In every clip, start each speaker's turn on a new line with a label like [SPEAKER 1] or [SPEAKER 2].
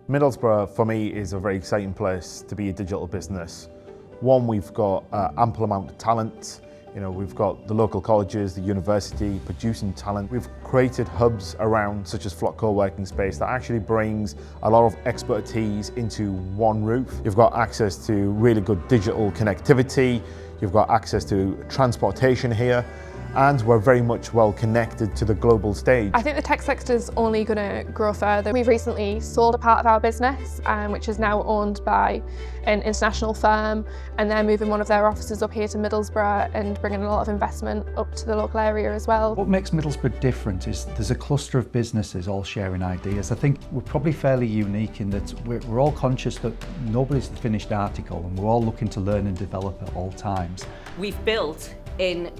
[SPEAKER 1] Middlesbrough, for me, is a very exciting place to be a digital business. One, we've got ample amount of talent. We've got the local colleges, the university producing talent. We've created hubs around, such as Flock co-working space, that actually brings a lot of expertise into one roof. You've got access to really good digital connectivity. You've got access to transportation here. And we're very much well connected to the global stage.
[SPEAKER 2] I think the tech sector is only going to grow further. We've recently sold a part of our business, which is now owned by an international firm, and they're moving one of their offices up here to Middlesbrough and bringing a lot of investment up to the local area as well.
[SPEAKER 3] What makes Middlesbrough different is there's a cluster of businesses all sharing ideas. I think we're probably fairly unique in that we're all conscious that nobody's the finished article, and we're all looking to learn and develop at all times.
[SPEAKER 4] We've built in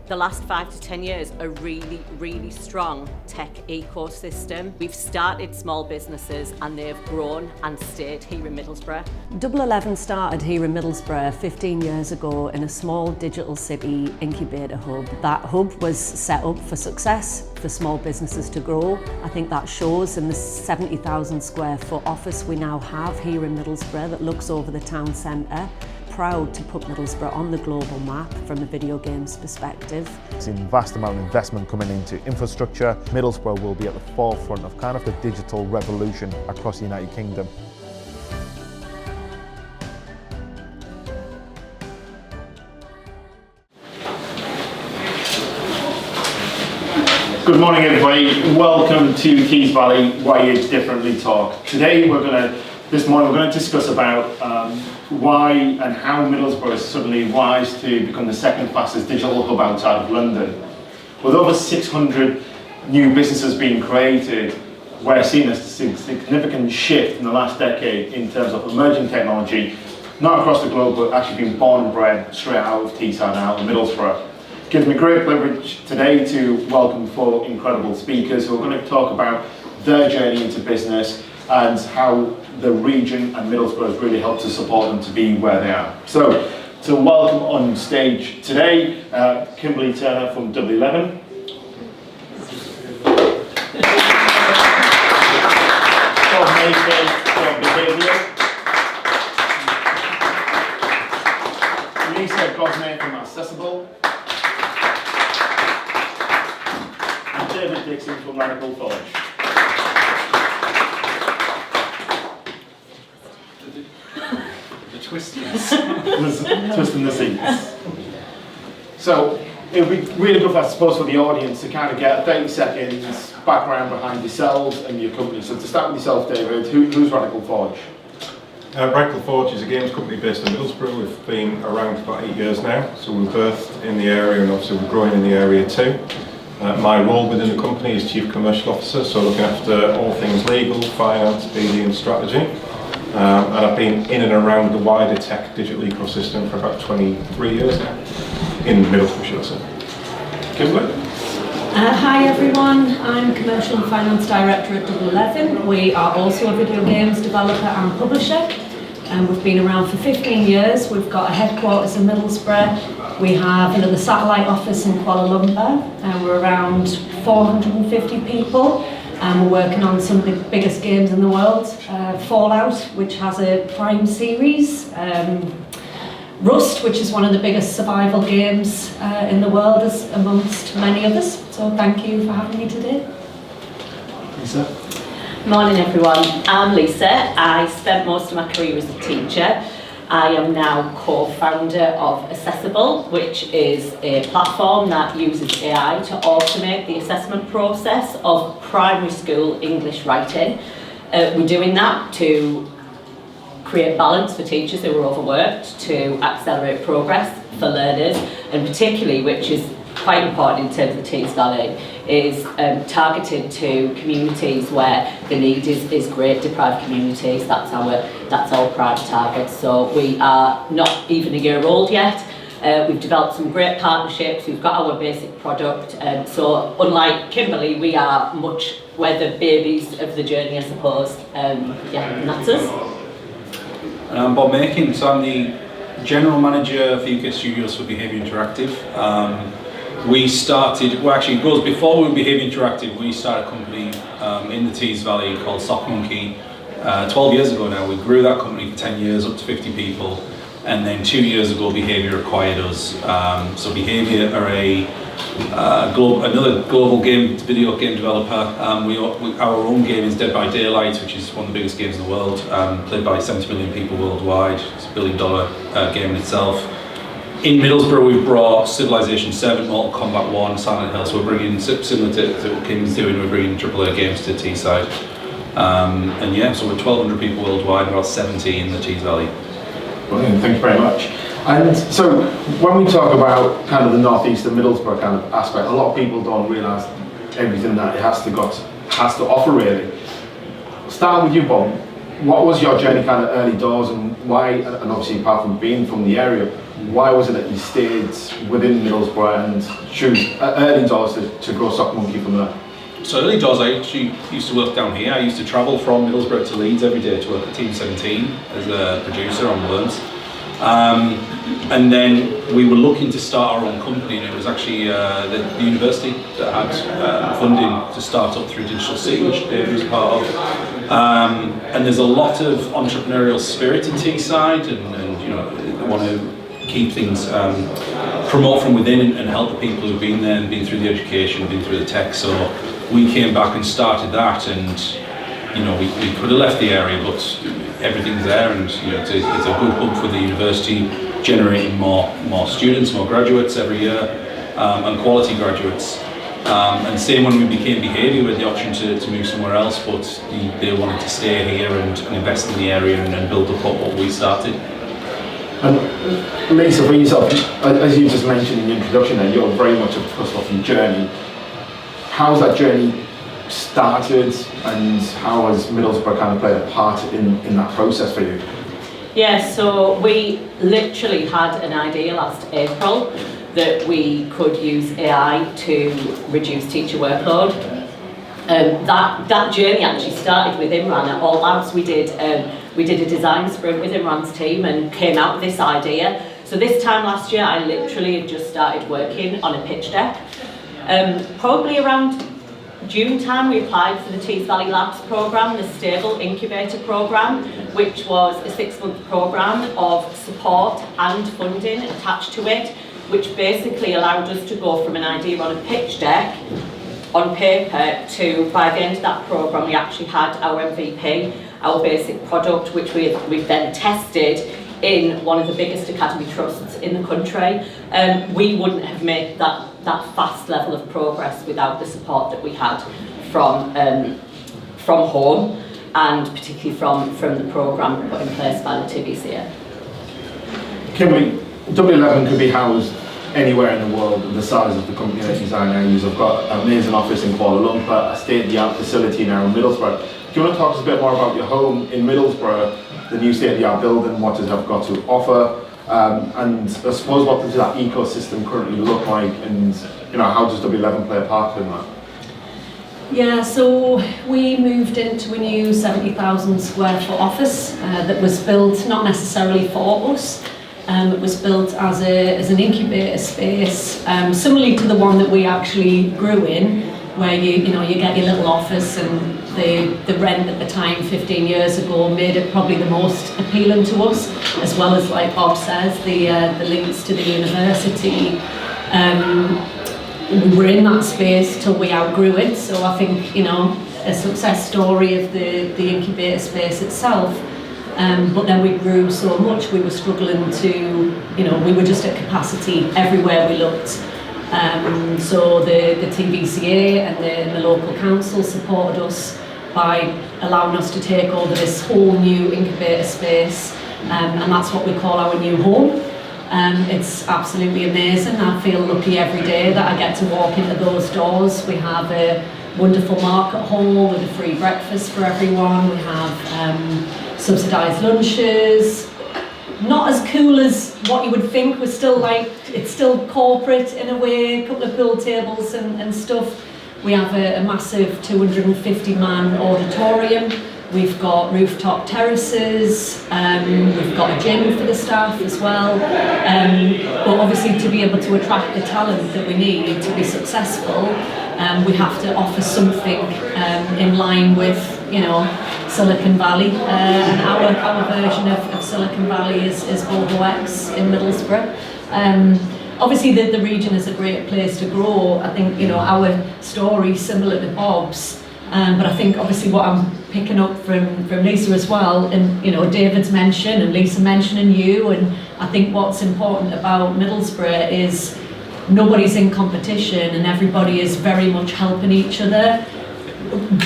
[SPEAKER 4] the last 5 to 10 years a really strong tech ecosystem. We've started small businesses and they've grown and stayed here in Middlesbrough.
[SPEAKER 5] UKREiiF started here in Middlesbrough 15 years ago in a small digital city incubator hub. That hub was set up for success, for small businesses to grow. I think that shows in the 70,000 square foot office we now have here in Middlesbrough that looks over the town centre. Proud to put Middlesbrough on the global map from a video games perspective.
[SPEAKER 1] It's a vast amount of investment coming into infrastructure. Middlesbrough will be at the forefront of kind of the digital revolution across the United Kingdom.
[SPEAKER 6] Good morning everybody, welcome to Tees Valley Wired Differently Talk. This morning we're going to discuss about why and how Middlesbrough is suddenly wise to become the second fastest digital hub outside of London. With over 600 new businesses being created, we're seeing a significant shift in the last decade in terms of emerging technology, not across the globe, but actually being born and bred straight out of Teesside and out of Middlesbrough. It gives me great privilege today to welcome 4 incredible speakers who are going to talk about their journey into business and how the region and Middlesbrough has really helped to support them to be where they are. So, to welcome on stage today, Kimberly Turner from UKREiiF. Bob Maker from Behaviour. Lisa Gosney from Accessible. And David Dixon from Radical Forge. Twisting the seats. So it would be really good, I suppose, for the audience to kind of get 30 seconds background behind yourselves and your company. So to start with yourself, David, who's Radical Forge?
[SPEAKER 7] Radical Forge is a games company based in Middlesbrough. We've been around for about 8 years now, so we were birthed in the area and obviously we're growing in the area too. My role within the company is Chief Commercial Officer, so looking after all things legal, finance, BD and strategy. And I've been in and around the wider tech digital ecosystem for about 23 years now, in Middlesbrough, should I say. Kimberly?
[SPEAKER 5] Hi everyone, I'm Commercial and Finance Director at UKREiiF. We are also a video games developer and publisher. We've been around for 15 years. We've got a headquarters in Middlesbrough. We have another satellite office in Kuala Lumpur. We're around 450 people. We're working on some of the biggest games in the world. Fallout, which has a Prime series. Rust, which is one of the biggest survival games in the world, is amongst many others. So thank you for having me today.
[SPEAKER 6] Lisa?
[SPEAKER 4] Morning everyone, I'm Lisa. I spent most of my career as a teacher. I am now co-founder of Accessible, which is a platform that uses AI to automate the assessment process of primary school English writing. We're doing that to create balance for teachers who are overworked, to accelerate progress for learners, and particularly, which is quite important in terms of Tees Valley, is targeted to communities where the need is great, deprived communities. That's our prime target. So we are not even a year old yet. We've developed some great partnerships. We've got our basic product. So unlike Kimberly, we're the babies of the journey, I suppose. And that's us.
[SPEAKER 8] And I'm Bob Makin, so I'm the General Manager for UK Studios for Behaviour Interactive. It goes before we were Behaviour Interactive. We started a company in the Tees Valley called Stockton-on-Tees 12 years ago now, we grew that company for 10 years up to 50 people, and then 2 years ago Behaviour acquired us. So Behaviour are another global video game developer. Our own game is Dead by Daylight, which is one of the biggest games in the world, played by 70 million people worldwide. It's a $1 billion game in itself. In Middlesbrough, we've brought Civilization 7, Mortal Kombat 1, Silent Hill, so we're bringing, similar to what Kim's doing, we're bringing AAA games to Teesside. And yeah, so we're 1,200 people worldwide, about 70 in the Tees Valley.
[SPEAKER 6] Brilliant, thank you very much. And so, when we talk about kind of the northeast of Middlesbrough kind of aspect, a lot of people don't realise everything that it has to offer really. Starting with you, Bob, what was your journey kind of early doors, and why, and obviously apart from being from the area, why was it that you stayed within Middlesbrough and chose early doors to grow Sock Monkey from there?
[SPEAKER 8] So early doors, I actually used to work down here. I used to travel from Middlesbrough to Leeds every day to work at Team 17 as a producer on Worms. And then we were looking to start our own company, and it was actually the university that had funding to start up through Digital C, which Dave was part of. And there's a lot of entrepreneurial spirit in Teesside, and you know, they want to keep things, promote from within and help the people who've been there and been through the education, been through the tech. So we came back and started that, and you know, we could have left the area, but everything's there, and you know, it's a good hub for the university, generating more students, more graduates every year, and quality graduates. And same when we became Behaviour, we had the option to move somewhere else, but they wanted to stay here and invest in the area and build up what we started.
[SPEAKER 6] And Lisa, for yourself, as you just mentioned in the introduction there, you're very much a customer from journey. How's that journey started, and how has Middlesbrough kind of played a part in that process for you?
[SPEAKER 4] Yeah, so we literally had an idea last April that we could use AI to reduce teacher workload. That journey actually started with Imran at All Labs. We did a design sprint with Imran's team and came out with this idea. So this time last year, I literally had just started working on a pitch deck. Probably around June time, we applied for the Tees Valley Labs programme, the Stable Incubator programme, which was a 6-month programme of support and funding attached to it, which basically allowed us to go from an idea on a pitch deck on paper to, by the end of that programme, we actually had our MVP, our basic product, which we've then tested in one of the biggest academy trusts in the country. We wouldn't have made that fast level of progress without the support that we had from home, and particularly from the programme put in place by the TVCA.
[SPEAKER 6] Kimberly, W11 could be housed anywhere in the world. The size of the company that you are now use, I've got an amazing office in Kuala Lumpur, a state-of-the-art facility now in Middlesbrough. Do you want to talk to us a bit more about your home in Middlesbrough, the new state-of-the-art building, what does it have got to offer, and I suppose what does that ecosystem currently look like, and you know, how does W11 play a part in that?
[SPEAKER 5] Yeah, so we moved into a new 70,000 square foot office that was built not necessarily for us. It was built as an incubator space, similarly to the one that we actually grew in, where you get your little office, and the rent at the time 15 years ago made it probably the most appealing to us, as well as, like Bob says, the links to the university. We were in that space till we outgrew it, so I think, you know, a success story of the incubator space itself. But then we grew so much, we were struggling to, you know, we were just at capacity everywhere we looked. So the TVCA and the local council supported us by allowing us to take over this whole new incubator space, and that's what we call our new home. It's absolutely amazing. I feel lucky every day that I get to walk into those doors. We have a wonderful market hall with a free breakfast for everyone. We have subsidised lunches. Not as cool as what you would think. We're still it's still corporate in a way, a couple of pool tables and stuff. We have a massive 250-man auditorium. We've got rooftop terraces, we've got a gym for the staff as well. But obviously, to be able to attract the talent that we need to be successful, we have to offer something in line with, you know, Silicon Valley, and our version of Silicon Valley is Volvo X in Middlesbrough. Obviously the region is a great place to grow. I think, you know, our story is similar to Bob's, but I think obviously what I'm picking up from Lisa as well, and you know, David's mentioned and Lisa mentioning you, and I think what's important about Middlesbrough is nobody's in competition and everybody is very much helping each other.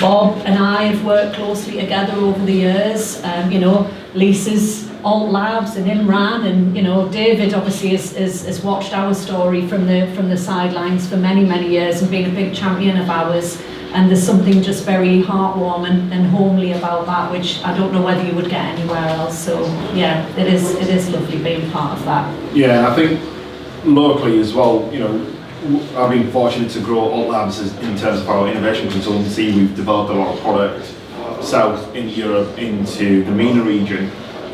[SPEAKER 5] Bob and I have worked closely together over the years. You know, Lisa's Alt Labs and Imran, and you know, David obviously has watched our story from the sidelines for many years and been a big champion of ours. And there's something just very heartwarming and homely about that, which I don't know whether you would get anywhere else. So yeah, it is lovely being part of that.
[SPEAKER 6] Yeah, I think locally as well, you know, I've been fortunate to grow Alt Labs in terms of our innovation consultancy. We've developed a lot of product south in Europe into the MENA region.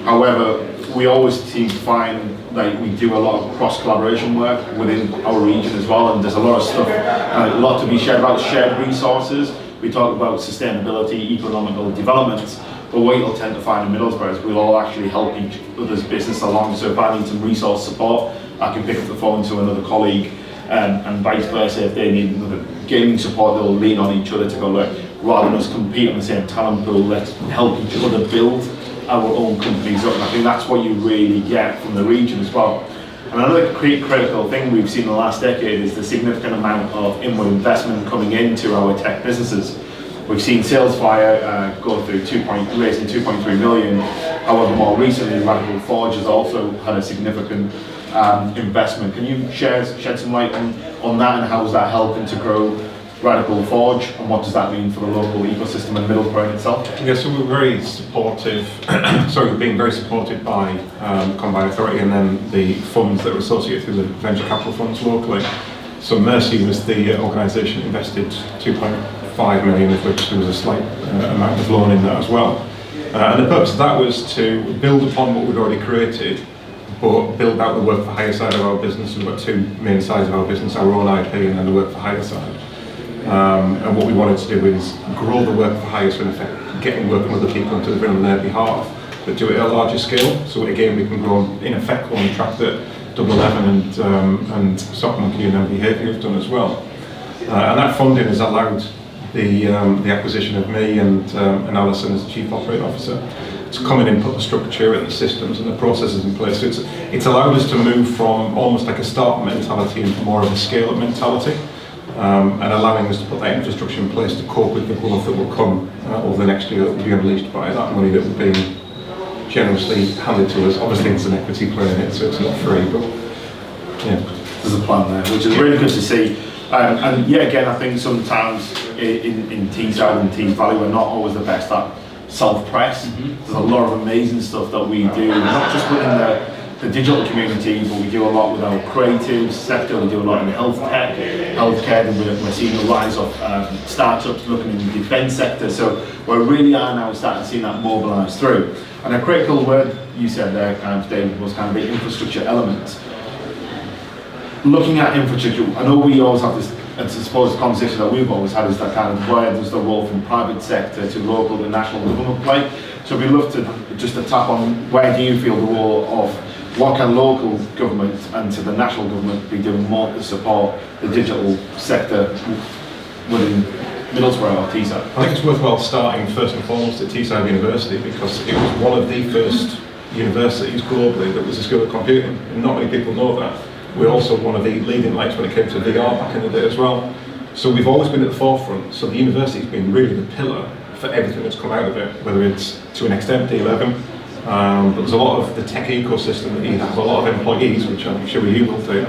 [SPEAKER 6] However, we always seem to find like we do a lot of cross-collaboration work within our region as well, and there's a lot of stuff, a lot to be shared about shared resources. We talk about sustainability, economical development, but what you'll tend to find in Middlesbrough is we'll all actually help each other's business along. So if I need some resource support, I can pick up the phone to another colleague, and vice versa. If they need another gaming support, they'll lean on each other to go, look, rather than us compete on the same talent pool, let's help each other build our own companies up. And I think that's what you really get from the region as well. And another critical thing we've seen in the last decade is the significant amount of inward investment coming into our tech businesses. We've seen Salesfire go through raising 2.3 million. However, more recently, Radical Forge has also had a significant investment. Can you shed some light on that, and how is that helping to grow Radical Forge, and what does that mean for the local ecosystem in Middlesbrough itself?
[SPEAKER 7] Yeah, so we're very supportive, we've been very supported by Combined Authority and then the funds that are associated through the venture capital funds locally. So Mercy was the organisation that invested 2.5 million, of which there was a slight amount of loan in that as well. And the purpose of that was to build upon what we'd already created, but build out the work for hire side of our business. We've got two main sides of our business, our own IP and then the work for hire side. And what we wanted to do is grow the work for hire, so in effect getting work from other people and delivering on their behalf, but do it at a larger scale. So again, we can grow in effect on the track that Double 11 and Stockton-on-Tees and Behaviour have done as well. And that funding has allowed the acquisition of me and Alison as the Chief Operating Officer to come in and put the structure and the systems and the processes in place. So it's allowed us to move from almost like a startup mentality into more of a scale-up mentality. And allowing us to put that infrastructure in place to cope with the growth that will come over the next year, that will be unleashed by that money that will be generously handed to us. Obviously it's an equity play in it, so it's not free, but yeah.
[SPEAKER 6] There's a plan there, which is really good to see. And yeah, again, I think sometimes in Teesside and Tees Valley, we're not always the best at self-press. There's a lot of amazing stuff that we do, not just within the digital community, but we do a lot with our creative sector. We do a lot in health tech, healthcare, and we're seeing the rise of startups looking in the defence sector. So we really are now starting to see that mobilise through. And a critical word you said there, Dave, was kind of the infrastructure element. Looking at infrastructure, I know we always have this, I suppose, the conversation that we've always had is that kind of where does the role from private sector to local and national government play? So we'd love to just to tap on where do you feel the role of what can local government and to the national government be doing more to support the digital sector within Middlesbrough or Teesside?
[SPEAKER 7] I think it's worthwhile starting first and foremost at Teesside University, because it was one of the first universities globally that was a school of computing, and not many people know that. We're also one of the leading lights when it came to VR back in the day as well. So we've always been at the forefront, so the university's been really the pillar for everything that's come out of it, whether it's to an extent D11, but there's a lot of the tech ecosystem that either have a lot of employees, which I'm sure you will do,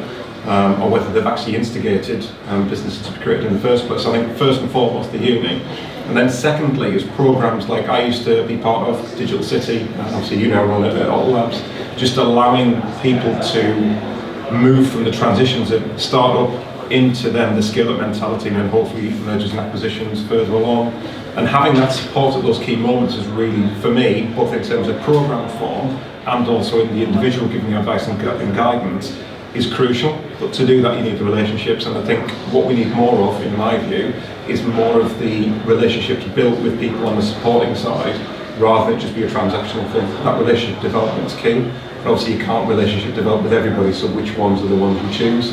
[SPEAKER 7] or whether they've actually instigated businesses to be created in the first place. I think first and foremost the uni, and then secondly is programs like I used to be part of, Digital City, and obviously you now run it at Alt Labs, just allowing people to move from the transitions of startup into then the scale-up mentality, and then hopefully mergers and acquisitions further along. And having that support at those key moments is really, for me, both in terms of program form and also in the individual giving you advice and guidance, is crucial. But to do that you need the relationships, and I think what we need more of, in my view, is more of the relationships built with people on the supporting side rather than it just be a transactional thing. That relationship development is key. And obviously you can't relationship develop with everybody, so which ones are the ones you choose?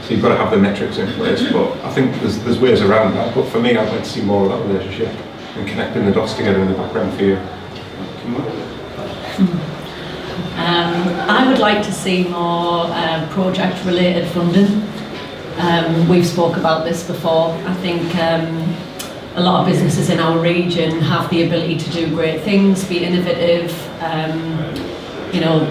[SPEAKER 7] So you've got to have the metrics in place, but I think there's ways around that. But for me, I'd like to see more of that relationship and connecting the dots together in the background for you.
[SPEAKER 5] I would like to see more project-related funding. We've spoke about this before. I think a lot of businesses in our region have the ability to do great things, be innovative, you know,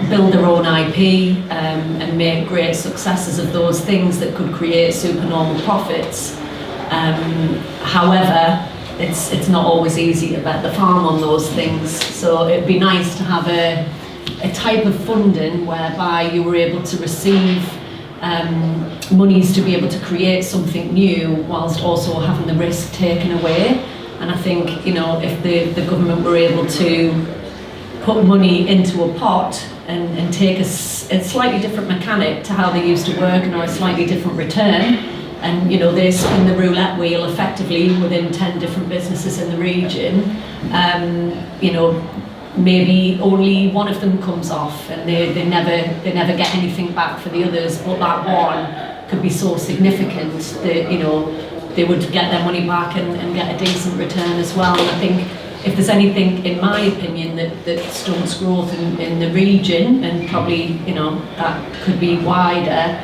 [SPEAKER 5] build their own IP and make great successes of those things that could create supernormal profits. However, it's not always easy to bet the farm on those things. So it'd be nice to have a type of funding whereby you were able to receive monies to be able to create something new whilst also having the risk taken away. And I think, you know, if the government were able to put money into a pot and take a slightly different mechanic to how they used to work and or a slightly different return, and you know they spin the roulette wheel effectively within 10 different businesses in the region, you know, maybe only one of them comes off and they never get anything back for the others, but that one could be so significant that, you know, they would get their money back and get a decent return as well. And I think if there's anything, in my opinion, that stunts growth in the region, and probably, you know, that could be wider,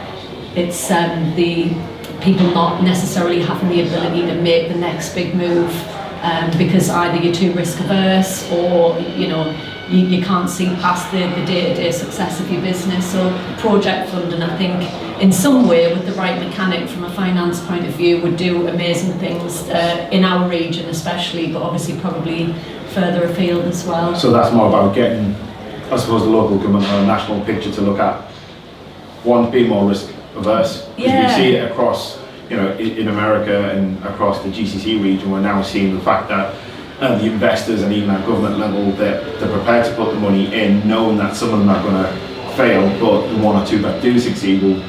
[SPEAKER 5] it's the people not necessarily having the ability to make the next big move because either you're too risk averse or, you know, you can't see past the day-to-day success of your business. So project funding, I think, in some way, with the right mechanic from a finance point of view, would do amazing things in our region especially, but obviously probably further afield as well.
[SPEAKER 6] So that's more about getting, I suppose, the local government or a national picture to look at. One, being more risk averse.
[SPEAKER 5] Yeah.
[SPEAKER 6] We see it across, you know, in America and across the GCC region. We're now seeing the fact that the investors and even at government level, they're prepared to put the money in, knowing that some of them are going to fail, but the one or two that do succeed will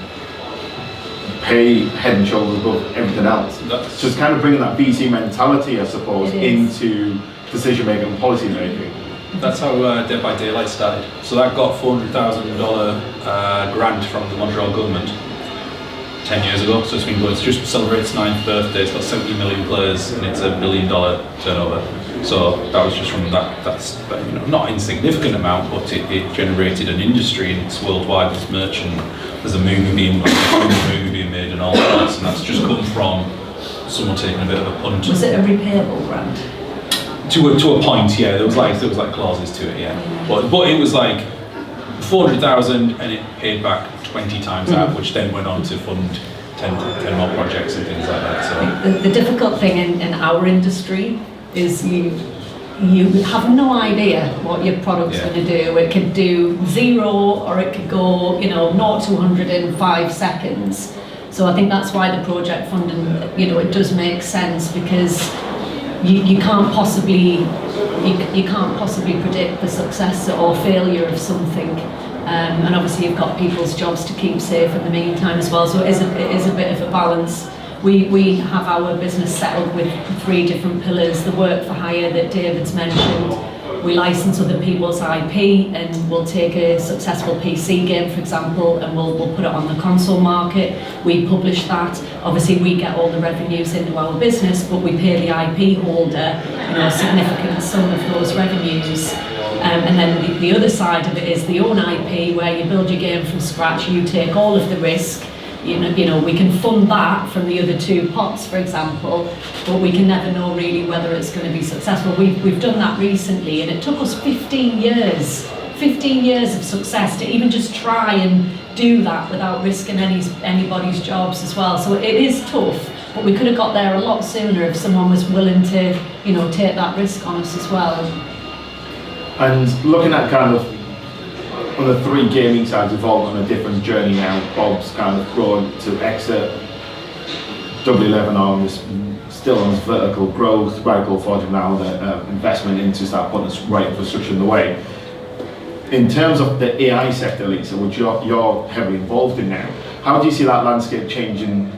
[SPEAKER 6] pay head and shoulders above everything else. So it's kind of bringing that VC mentality, I suppose, into decision making and policy making.
[SPEAKER 8] That's how Dead by Daylight started. So that got $400,000 grant from the Montreal government 10 years ago. So it's been going, it's just celebrated its 9th birthday. It's got 70 million players and it's $1 billion turnover. So that was just from that. That's, you know, not insignificant amount, but it generated an industry, and it's worldwide. There's merch and there's a movie being made and all that. And that's just come from someone taking a bit of a punt.
[SPEAKER 5] Was it a repayable grant?
[SPEAKER 8] To a point, yeah. There was like clauses to it, yeah. But it was like 400,000, and it paid back 20 times that, which then went on to fund 10 more projects and things like that. So
[SPEAKER 5] the difficult thing in our industry is you have no idea what your product's going to do. It could do 0 or it could go, you know, 0 to 100 in 5 seconds. So I think that's why the project funding, you know, it does make sense, because you can't possibly predict the success or failure of something, and obviously you've got people's jobs to keep safe in the meantime as well. So it is a bit of a balance. We have our business settled with 3 different pillars. The work for hire that David's mentioned. We license other people's IP, and we'll take a successful PC game, for example, and we'll put it on the console market. We publish that. Obviously, we get all the revenues into our business, but we pay the IP holder, you know, a significant sum of those revenues. And then the other side of it is the own IP, where you build your game from scratch. You take all of the risk. You know, we can fund that from the other 2 pots, for example, but we can never know really whether it's going to be successful. We've done that recently, and it took us 15 years of success to even just try and do that without risking anybody's jobs as well. So it is tough, but we could have got there a lot sooner if someone was willing to, you know, take that risk on us as well. And
[SPEAKER 6] looking at kind of on the 3 gaming sides evolved on a different journey now. Bob's kind of grown to exit. Double 11 Arms still on this vertical growth. Radical Forging now the investment into start putting this right infrastructure in the way. In terms of the AI sector, Lisa, which you're heavily involved in now, how do you see that landscape changing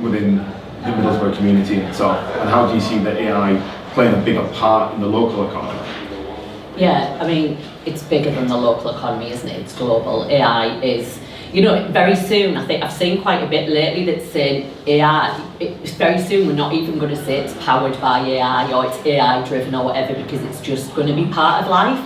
[SPEAKER 6] within the Middlesbrough community itself, and how do you see the AI playing a bigger part in the local economy?
[SPEAKER 4] Yeah, I mean, it's bigger than the local economy, isn't it? It's global. AI is, you know, very soon, I think I've seen quite a bit lately that's saying AI, very soon we're not even going to say it's powered by AI or it's AI driven or whatever, because it's just going to be part of life.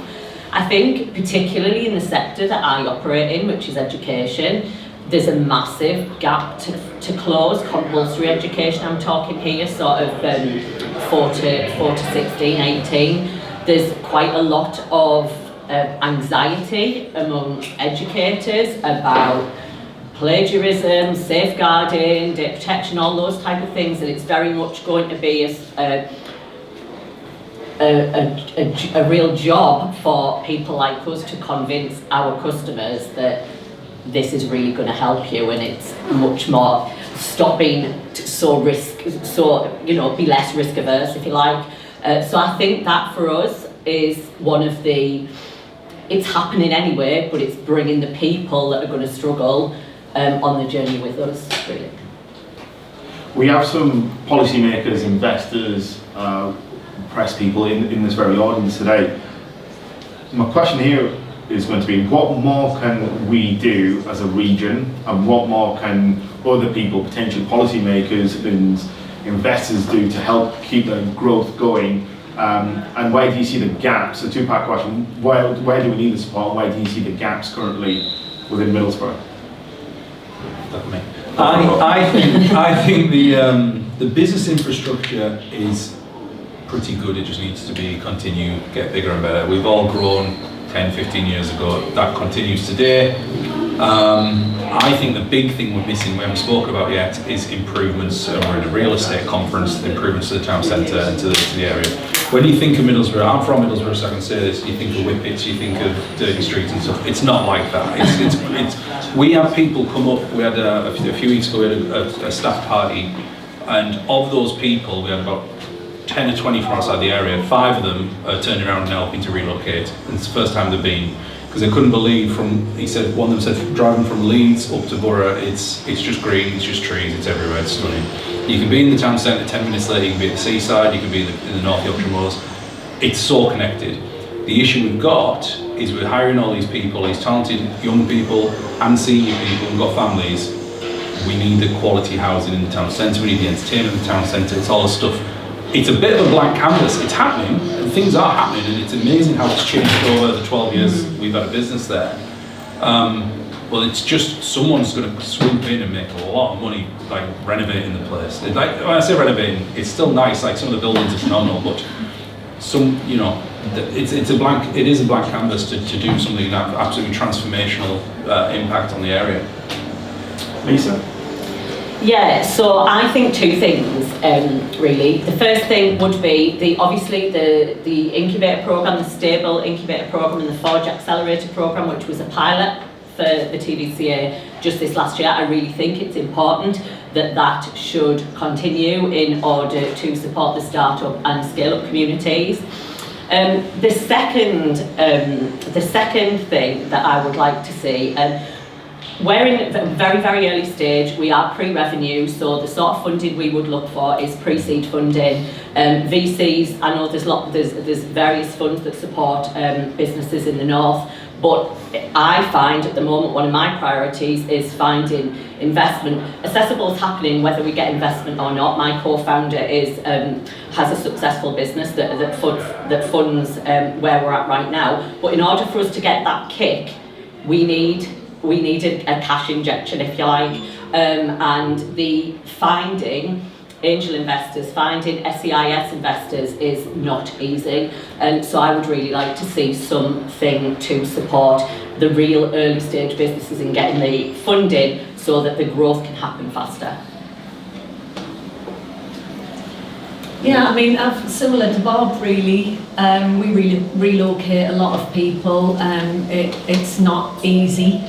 [SPEAKER 4] I think particularly in the sector that I operate in, which is education, there's a massive gap to close. Compulsory education, I'm talking here, sort of 4 to 16, 18. There's quite a lot of anxiety among educators about plagiarism, safeguarding, data protection, all those type of things, and it's very much going to be a real job for people like us to convince our customers that this is really going to help you, and it's much more stop being be less risk averse, if you like. So I think that for us is one of the, it's happening anyway, but it's bringing the people that are going to struggle on the journey with us, really.
[SPEAKER 6] We have some policymakers, investors, press people in this very audience today. My question here is going to be, what more can we do as a region, and what more can other people, potential policymakers and investors do to help keep the growth going? And where do you see the gaps? A two-part question. Where do we need the support? Where do you see the gaps currently within Middlesbrough?
[SPEAKER 8] I think the business infrastructure is pretty good. It just needs to continue, get bigger and better. We've all grown 10, 15 years ago. That continues today. I think the big thing we're missing, we haven't spoken about yet, is improvements. We're at a real estate conference, improvements to the town centre and to the area. When you think of Middlesbrough, I'm from Middlesbrough, so I can say this, you think of whippets, you think of dirty streets and stuff. It's not like that. We have people come up, we had a few weeks ago, we had a staff party, and of those people, we had about 10 or 20 from outside the area. 5 of them are turning around and helping to relocate. And it's the first time they've been, because they couldn't believe one of them said, driving from Leeds up to Borough, it's just green, it's just trees, it's everywhere, it's stunning. You can be in the town centre 10 minutes later, you can be at the seaside, you can be in the North Yorkshire Moors. It's so connected. The issue we've got is we're hiring all these people, these talented young people and senior people who've got families. We need the quality housing in the town centre, we need the entertainment in the town centre, it's all the stuff. It's a bit of a blank canvas. It's happening, and things are happening, and it's amazing how it's changed over the 12 years we've had a business there. Well, it's just someone's going to swoop in and make a lot of money, like renovating the place. When I say renovating, it's still nice. Like some of the buildings are phenomenal, but it is a blank canvas to do something that absolutely transformational impact on the area.
[SPEAKER 6] Lisa?
[SPEAKER 4] Yeah, so I think 2 things really. The first thing would be obviously the incubator programme, the stable incubator programme, and the Forge Accelerator programme, which was a pilot for the TVCA just this last year. I really think it's important that should continue in order to support the start-up and scale-up communities. The second thing that I would like to see. We're in a very, very early stage. We are pre-revenue, so the sort of funding we would look for is pre-seed funding. VCs, I know there's various funds that support businesses in the north, but I find at the moment one of my priorities is finding investment. Accessible is happening whether we get investment or not. My co-founder has a successful business that funds where we're at right now. But in order for us to get that kick, we need a cash injection, if you like, and finding angel investors, finding SEIS investors is not easy, and so I would really like to see something to support the real early stage businesses in getting the funding so that the growth can happen faster.
[SPEAKER 5] Yeah, I mean, similar to Bob, really. We relocate a lot of people. It's not easy.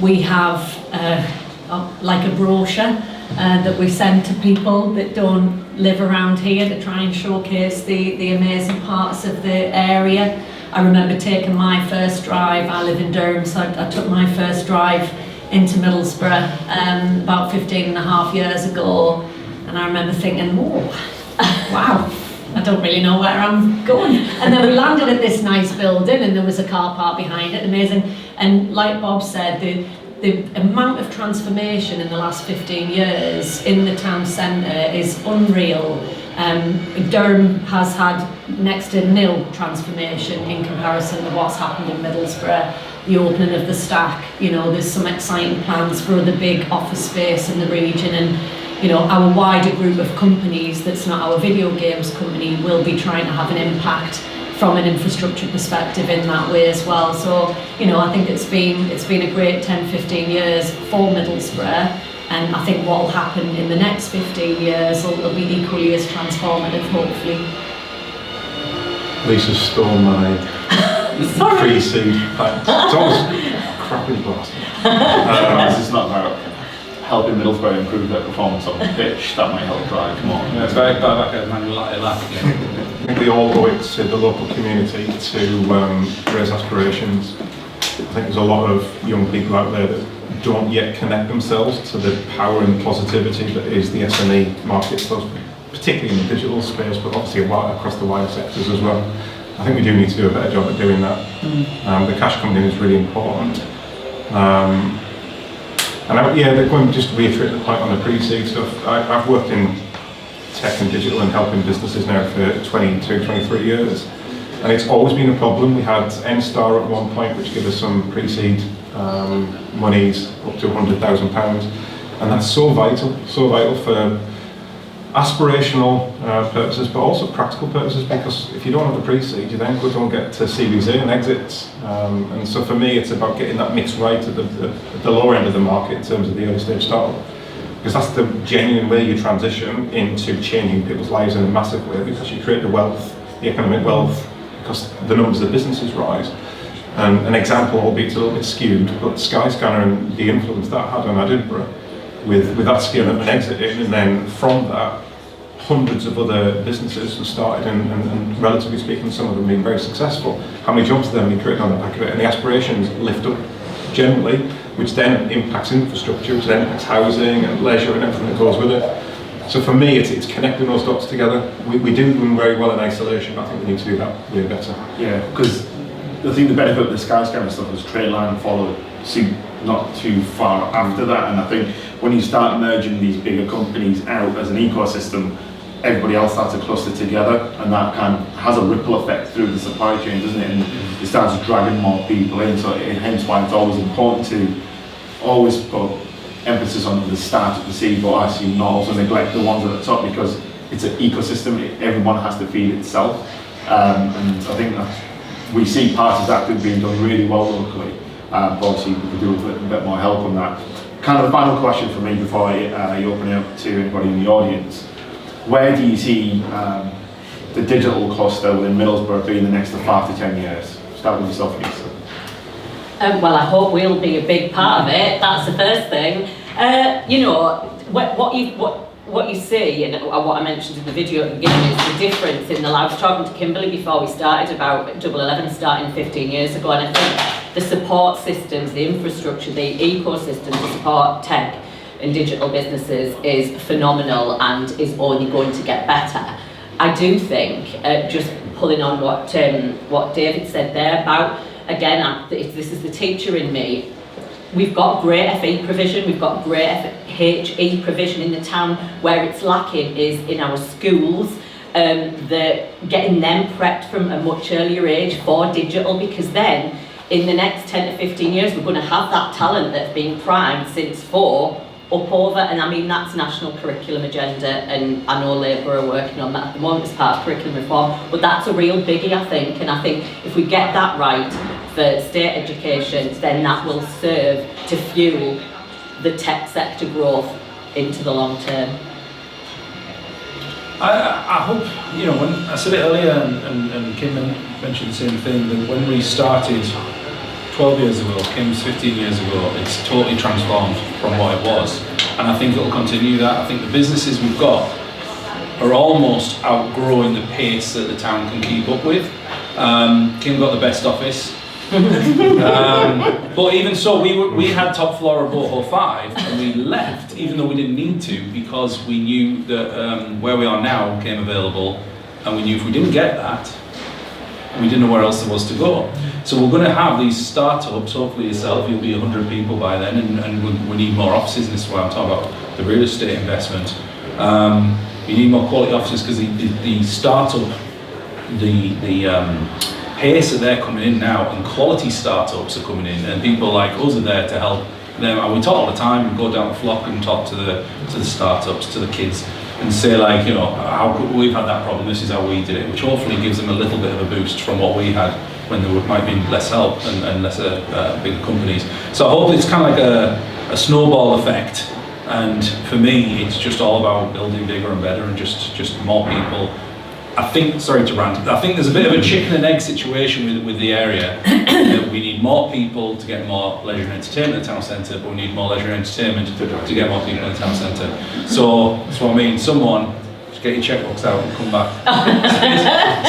[SPEAKER 5] We have like a brochure that we send to people that don't live around here to try and showcase the amazing parts of the area. I remember taking my first drive. I live in Durham, so I took my first drive into Middlesbrough about 15 and a half years ago, and I remember thinking, oh, wow, I don't really know where I'm going. And then we landed at this nice building, and there was a car park behind it, amazing. And like Bob said, the amount of transformation in the last 15 years in the town centre is unreal. Durham has had next to nil transformation in comparison to what's happened in Middlesbrough. The opening of the Stack, you know, there's some exciting plans for the big office space in the region, and you know, our wider group of companies that's not our video games company will be trying to have an impact from an infrastructure perspective in that way as well. So, you know, I think it's been a great 10-15 years for Middlesbrough, and I think what will happen in the next 15 years will be equally as transformative, hopefully.
[SPEAKER 7] Lisa stole my pre-seed plant. It's always crappy glass.
[SPEAKER 6] This is not about helping Middlesbrough improve their performance on the pitch. That might help drive more.
[SPEAKER 8] Yeah, it's very bad back at manual like that.
[SPEAKER 7] I think we all owe it to the local community to raise aspirations. I think there's a lot of young people out there that don't yet connect themselves to the power and positivity that is the SME market, particularly in the digital space, but obviously across the wider sectors as well. I think we do need to do a better job at doing that. The cash coming in is really important. They're going to just reiterate the point on the pre-seed stuff. I've worked in tech and digital and helping businesses now for 22, 23 years. And it's always been a problem. We had N-Star at one point, which gave us some pre-seed monies up to £100,000. And that's so vital for aspirational purposes, but also practical purposes, because if you don't have the pre-seed, you then don't get to Series A and exits. And so for me, it's about getting that mix right at the lower end of the market in terms of the early stage startup. Because that's the genuine way you transition into changing people's lives in a massive way, because you create the wealth, the economic wealth, because the numbers of businesses rise. And an example, albeit it's a little bit skewed, but Skyscanner and the influence that had on Edinburgh, with that scale up and exiting, and then from that, hundreds of other businesses have started, and relatively speaking, some of them being very successful. How many jobs have then been created on the back of it? And the aspirations lift up generally, which then impacts infrastructure, which then impacts housing and leisure and everything that goes with it. So for me, it's connecting those dots together. We do them very well in isolation. I think we need to do that way better.
[SPEAKER 6] Yeah, because I think the benefit of the Skyscanner stuff was Tradeline followed suit not too far after that, and I think when you start merging these bigger companies out as an ecosystem, everybody else starts to cluster together, and that kind of has a ripple effect through the supply chain, doesn't it? And it starts dragging more people in, so hence why it's always important to always put emphasis on the start of the seed, but actually not also neglect the ones at the top, because it's an ecosystem, everyone has to feed itself. And I think that we see parts of that being done really well locally, but obviously we could do with a bit more help on that. Kind of the final question for me before I open it up to anybody in the audience. Where do you see the digital cluster within Middlesbrough being the next 5 to 10 years? Start with yourself, Lisa.
[SPEAKER 4] Well, I hope we'll be a big part of it. That's the first thing. You know, what you see, and what I mentioned in the video at the beginning, is the difference in the. I was talking to Kimberly before we started about Double 11 starting 15 years ago, and I think the support systems, the infrastructure, the ecosystem to support tech and digital businesses is phenomenal and is only going to get better. I do think, just pulling on what David said there about, again, this is the teacher in me, we've got great FE provision, we've got great HE provision in the town. Where it's lacking is in our schools, getting them prepped from a much earlier age for digital, because then in the next 10 to 15 years we're going to have that talent that's been primed since 4 up over, and I mean that's national curriculum agenda, and I know Labour are working on that at the moment as part of curriculum reform, but that's a real biggie, I think, and I think if we get that right for state education, then that will serve to fuel the tech sector growth into the long term.
[SPEAKER 8] I hope, you know, when I said it earlier, and Kim mentioned the same thing, that when we started 12 years ago, Kim's 15 years ago, it's totally transformed from what it was. And I think it'll continue that. I think the businesses we've got are almost outgrowing the pace that the town can keep up with. Kim got the best office. But even so, we had top floor of Boho 5, and we left, even though we didn't need to, because we knew that where we are now came available, and we knew if we didn't get that, we didn't know where else there was to go. So we're going to have these startups, hopefully yourself, you'll be 100 people by then, and we need more offices, and this is why I'm talking about the real estate investment. You need more quality offices because the startup, the pace that they're coming in now, and quality startups are coming in, and people like us are there to help them. And we talk all the time, we go down the flock and talk to the startups, to the kids, and say like, you know, how could we've had that problem, this is how we did it, which hopefully gives them a little bit of a boost from what we had when there might be less help and lesser bigger companies. So I hope it's kind of like a snowball effect, and for me it's just all about building bigger and better and just more people. I think, sorry to rant, I think there's a bit of a chicken and egg situation with the area. That we need more people to get more leisure and entertainment in the town centre, but we need more leisure and entertainment to get more people in the town centre. So that's what I mean, someone, just get your checkbooks out and come back.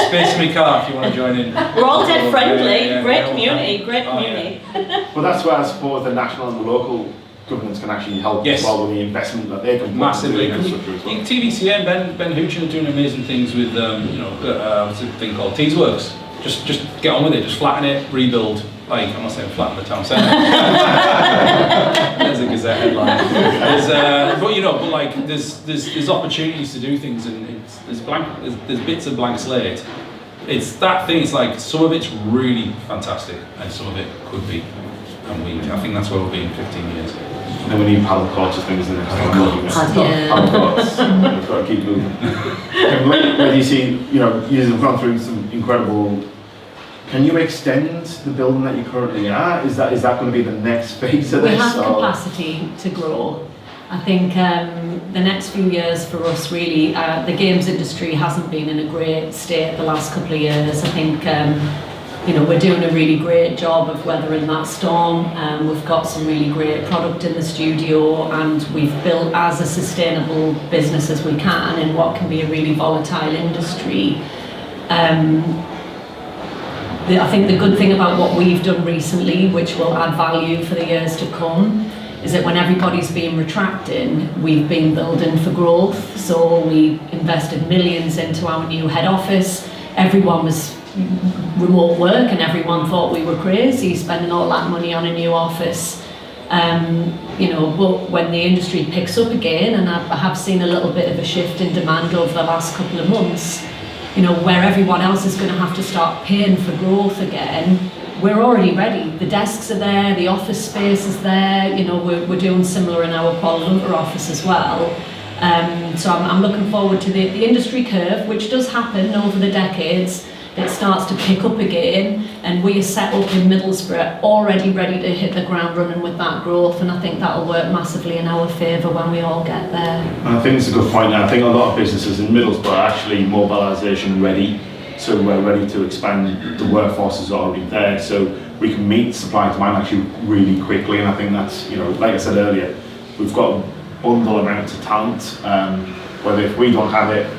[SPEAKER 8] Space in my car if you want to join in.
[SPEAKER 4] We're all dead friendly, great community.
[SPEAKER 6] Yeah. Well, that's where I suppose the national and the local governments can actually help as well with the investment that they can put
[SPEAKER 8] massively.
[SPEAKER 6] into infrastructure as well.
[SPEAKER 8] TVCA and Ben Hoochin are doing amazing things with what's the thing called Tees Works. Just get on with it, just flatten it, rebuild. Like, I'm not saying flatten the town centre. There's a Gazette headline. But like there's opportunities to do things, and there's bits of blank slate. It's that thing. It's like some of it's really fantastic, and some of it could be. And I think that's where we'll be in 15 years.
[SPEAKER 6] And then we need paddle courts, things in it. Paddle courts. We've got to keep moving. Where do you see, you've gone through some incredible. Can you extend the building that you currently are? Is that going to be the next phase of this?
[SPEAKER 5] We have capacity to grow. I think the next few years for us really, the games industry hasn't been in a great state the last couple of years. I think we're doing a really great job of weathering that storm. We've got some really great product in the studio, and we've built as a sustainable business as we can in what can be a really volatile industry. I think the good thing about what we've done recently, which will add value for the years to come, is that when everybody's been retracting, we've been building for growth. So we invested millions into our new head office. Everyone was remote work and everyone thought we were crazy spending all that money on a new office. But when the industry picks up again, and I have seen a little bit of a shift in demand over the last couple of months, where everyone else is going to have to start paying for growth again, we're already ready. The desks are there, the office space is there, we're doing similar in our Kuala Lumpur office as well. So I'm looking forward to the industry curve, which does happen over the decades. It starts to pick up again, and we are set up in Middlesbrough, already ready to hit the ground running with that growth, and I think that'll work massively in our favour when we all get there.
[SPEAKER 6] And I think it's a good point. I think a lot of businesses in Middlesbrough are actually mobilisation ready, so we're ready to expand. The workforce is already there, so we can meet supply and demand actually really quickly, and I think that's, like I said earlier, we've got bundle amounts of talent, whether if we don't have it,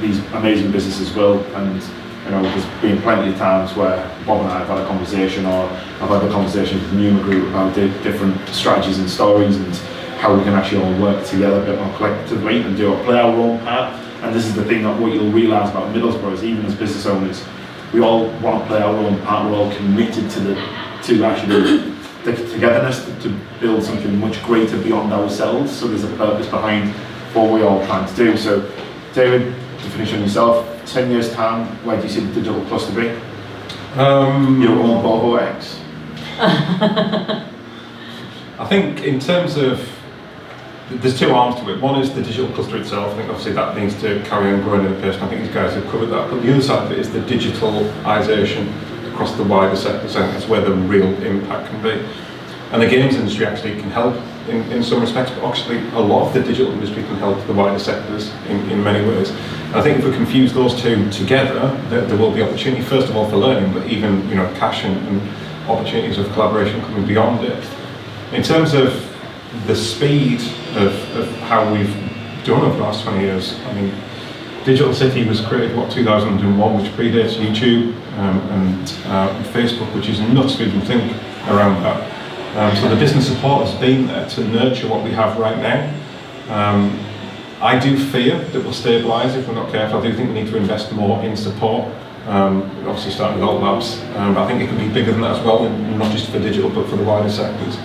[SPEAKER 6] these amazing businesses will, and there's been plenty of times where Bob and I have had a conversation, or I've had a conversation with the Numa Group about different strategies and stories and how we can actually all work together a bit more collectively and play our own part. And this is the thing that what you'll realise about Middlesbrough is, even as business owners, we all want to play our own part. We're all committed to actually the togetherness to build something much greater beyond ourselves. So there's a purpose behind what we're all trying to do. So David, to finish on yourself, 10 years time, where do you see the digital cluster be? Your own Boho X?
[SPEAKER 7] I think in terms of, there's two arms to it. One is the digital cluster itself. I think obviously that needs to carry on growing in the pace. I think these guys have covered that. But the other side of it is the digitalisation across the wider sector. So that's where the real impact can be. And the games industry actually can help in some respects, but actually a lot of the digital industry can help the wider sectors in many ways. And I think if we can fuse those two together, there will be opportunity, first of all, for learning, but even cash and opportunities of collaboration coming beyond it. In terms of the speed of how we've done over the last 20 years, I mean, Digital City was created, 2001, which predates YouTube and Facebook, which is nuts to even think around that. So the business support has been there to nurture what we have right now. I do fear that we'll stabilise if we're not careful. I do think we need to invest more in support. Obviously starting with alt labs, but I think it could be bigger than that as well, not just for digital but for the wider sectors.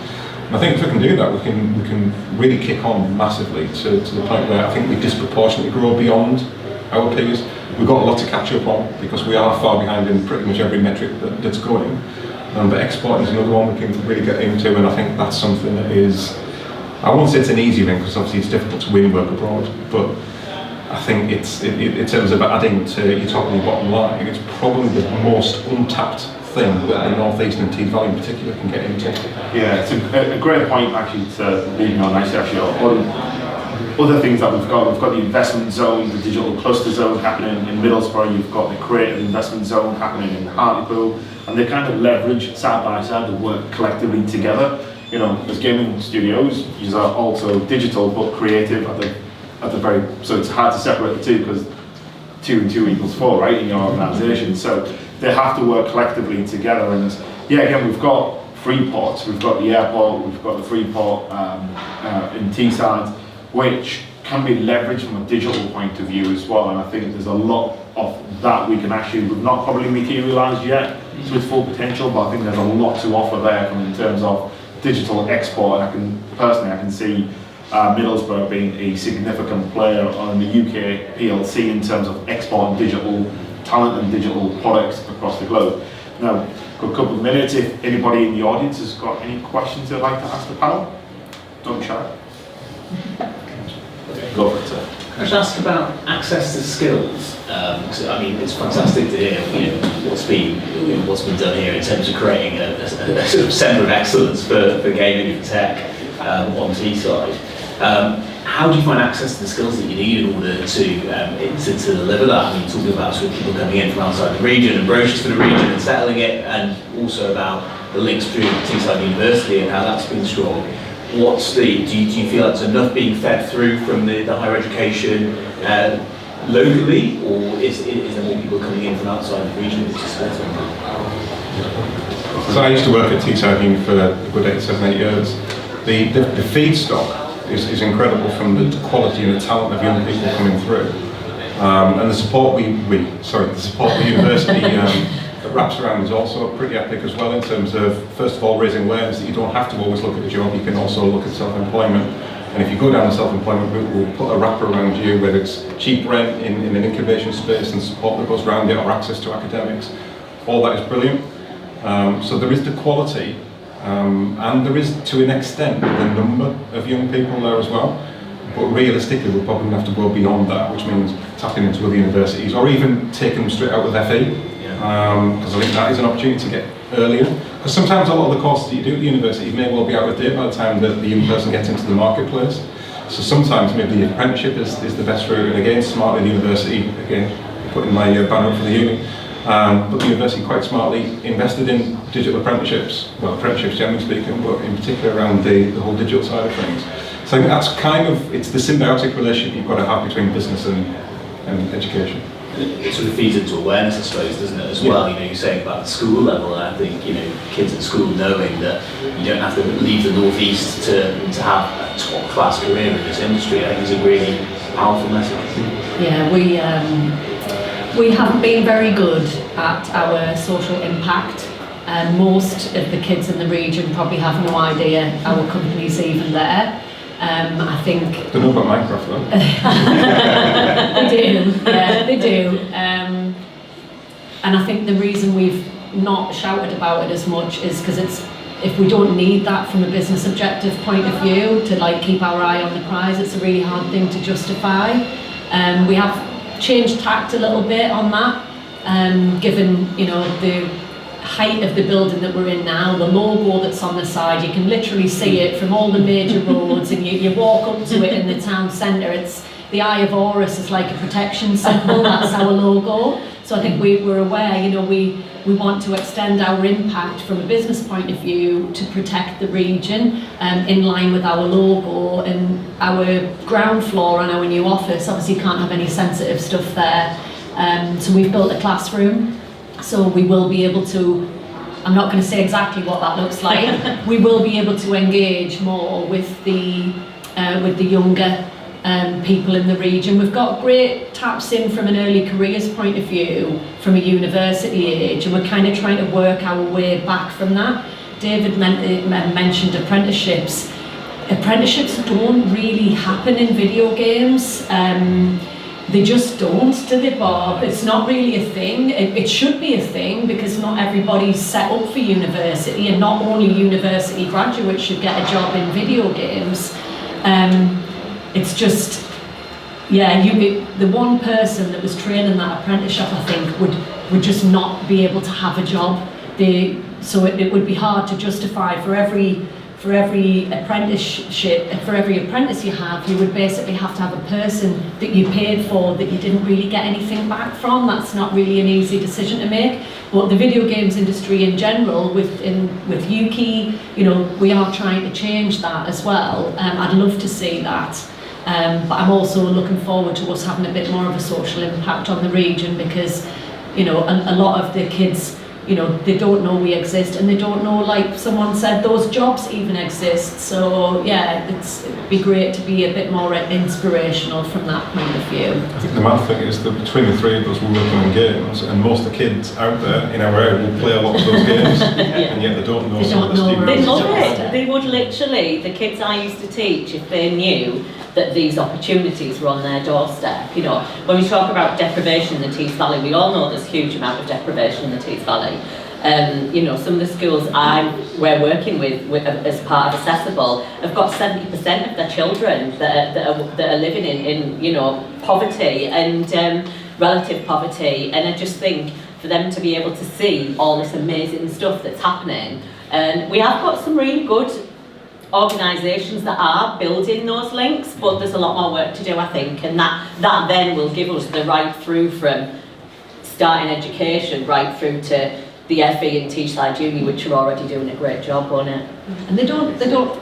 [SPEAKER 7] And I think if we can do that, we can really kick on massively to the point where I think we disproportionately grow beyond our peers. We've got a lot to catch up on because we are far behind in pretty much every metric that's going. But exporting is another one we can really get into, and I think that's something that is, I won't say it's an easy thing because obviously it's difficult to win work abroad, but I think in terms of adding to your top and your bottom line, it's probably the most untapped thing that the North East and Tees Valley in particular can get into.
[SPEAKER 6] Yeah, it's a great point actually to lead on nicely actually. Other things that we've got the investment zone, the digital cluster zone happening in Middlesbrough, you've got the creative investment zone happening in Hartlepool, and they kind of leverage side by side, they work collectively together. You know, as gaming studios, you are also digital but creative at the very, so it's hard to separate the two because 2 and 2 equals 4, right, in your organisation. So they have to work collectively together. And yeah, again, we've got free ports, we've got the airport, we've got the free port in Teesside, which can be leveraged from a digital point of view as well. And I think there's a lot of that we've not probably materialised yet to its full potential, but I think there's a lot to offer there in terms of digital export. And I can see Middlesbrough being a significant player on the UK PLC in terms of exporting digital talent and digital products across the globe. Now, got a couple of minutes. If anybody in the audience has got any questions they'd like to ask the panel, don't be shy. Go for it, sir.
[SPEAKER 9] Can I just ask about access to skills? I mean, it's fantastic to hear what's been done here in terms of creating a sort of centre of excellence for gaming and tech on Teesside. How do you find access to the skills that you need in order to deliver that? I mean, talking about sort of people coming in from outside the region and brochures for the region and settling it, and also about the links between Teesside University and how that's been strong. Do you feel that's enough being fed through from the higher education locally, or is there more people coming in from outside the region which is supporting that?
[SPEAKER 7] So I used to work at Teesside Uni for a good 7-8 years. The feedstock is incredible from the quality and the talent of young people coming through, and the support the university that wraps around is also pretty epic as well, in terms of, first of all, raising awareness that you don't have to always look at a job, you can also look at self-employment. And if you go down the self-employment route, we'll put a wrapper around you, whether it's cheap rent in an incubation space and support that goes around it, or access to academics. All that is brilliant. So there is the quality, and there is, to an extent, the number of young people there as well. But realistically, we're probably going to have to go beyond that, which means tapping into other universities, or even taking them straight out with FE. Because I think that is an opportunity to get earlier. Because sometimes a lot of the courses that you do at the university may well be out of date by the time that the young person gets into the marketplace. So sometimes maybe the apprenticeship is the best route, and again, smartly the university, again, putting my banner up for the uni, but the university quite smartly invested in digital apprenticeships, well, apprenticeships generally speaking, but in particular around the whole digital side of things. So I think that's it's the symbiotic relationship you've got to have between business and education.
[SPEAKER 9] It sort of feeds into awareness, I suppose, doesn't it, as well? You're saying about the school level, and I think, kids at school knowing that you don't have to leave the North East to have a top-class career in this industry, I think is a really powerful message.
[SPEAKER 5] Yeah, we haven't been very good at our social impact. Most of the kids in the region probably have no idea our company's even there. I think
[SPEAKER 7] they know about Minecraft though.
[SPEAKER 5] They do. And I think the reason we've not shouted about it as much is because if we don't need that from a business objective point of view to keep our eye on the prize, it's a really hard thing to justify. We have changed tact a little bit on that, given the height of the building that we're in now, the logo that's on the side, you can literally see it from all the major roads, and you walk up to it in the town centre. It's the Eye of Horus is like a protection symbol. That's our logo. So I think we're aware, we want to extend our impact from a business point of view to protect the region, in line with our logo. And our ground floor on our new office obviously can't have any sensitive stuff there. So we've built a classroom. So we will be able to, I'm not going to say exactly what that looks like, we will be able to engage more with the younger people in the region. We've got great taps in from an early careers point of view, from a university age, and we're kind of trying to work our way back from that. David mentioned apprenticeships. Apprenticeships don't really happen in video games. They just don't, do they, Bob? It's not really a thing. It should be a thing, because not everybody's set up for university, and not only university graduates should get a job in video games. It's just, yeah, the one person that was training that apprenticeship, I think, would just not be able to have a job. So it would be hard to justify for every apprenticeship, for every apprentice you have, you would basically have to have a person that you paid for that you didn't really get anything back from. That's not really an easy decision to make. But the video games industry in general, with UKREiiF, you know, we are trying to change that as well. I'd love to see that. But I'm also looking forward to us having a bit more of a social impact on the region, because, you know, a lot of the kids, you know, they don't know we exist, and they don't know, like someone said, those jobs even exist. So yeah, it'd be great to be a bit more inspirational from that point of view.
[SPEAKER 7] I think the mad thing is that between the three of us, we're working on games, and most of the kids out there in our area will play a lot of those games, and yet they don't know.
[SPEAKER 5] They don't know.
[SPEAKER 4] They love it. They would literally, the kids I used to teach, if they knew that these opportunities were on their doorstep. You know, when we talk about deprivation in the Tees Valley, we all know there's a huge amount of deprivation in the Tees Valley. You know, some of the schools we're working with as part of Accessible have got 70% of their children that are living in you know, poverty and relative poverty. And I just think for them to be able to see all this amazing stuff that's happening, and we have got some really good organisations that are building those links, but there's a lot more work to do, I think, and that then will give us the right through from starting education right through to the FE and Teesside Uni, which are already doing a great job on it.
[SPEAKER 5] And they don't,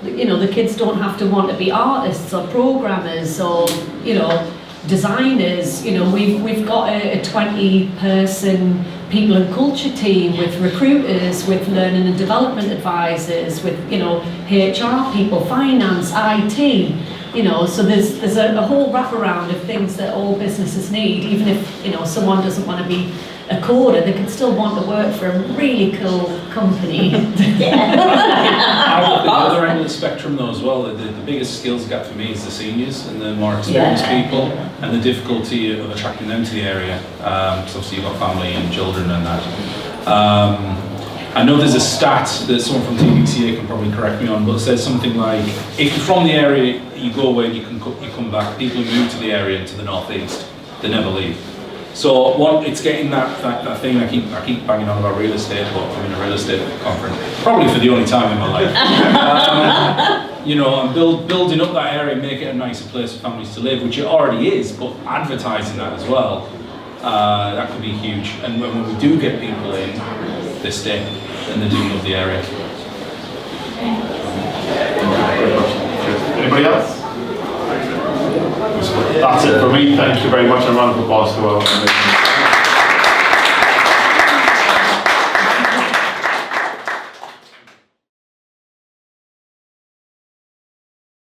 [SPEAKER 5] you know, the kids don't have to want to be artists or programmers or, you know, designers. You know, we've got a 20-person people and culture team with recruiters, with learning and development advisors, with, you know, HR people, finance, IT, you know, so there's a whole wraparound of things that all businesses need. Even if, you know, someone doesn't want to be a coder, they can still want to work for a really cool company.
[SPEAKER 8] At the other end of the spectrum though as well, the biggest skills gap for me is the seniors and the more experienced people, and the difficulty of attracting them to the area, because obviously you've got family and children and that. I know there's a stat that someone from TVCA can probably correct me on, but it says something like, if you're from the area, you go away and you come back. People who move to the area and to the northeast, they never leave. So it's getting that thing. I keep banging on about real estate, but I'm in a real estate conference, probably for the only time in my life. You know, and building up that area, make it a nicer place for families to live, which it already is, but advertising that as well, that could be huge. And when we do get people in, they stay, and they do love the area.
[SPEAKER 6] Anybody else? That's it for me. Thank you very much, and a round of applause to all.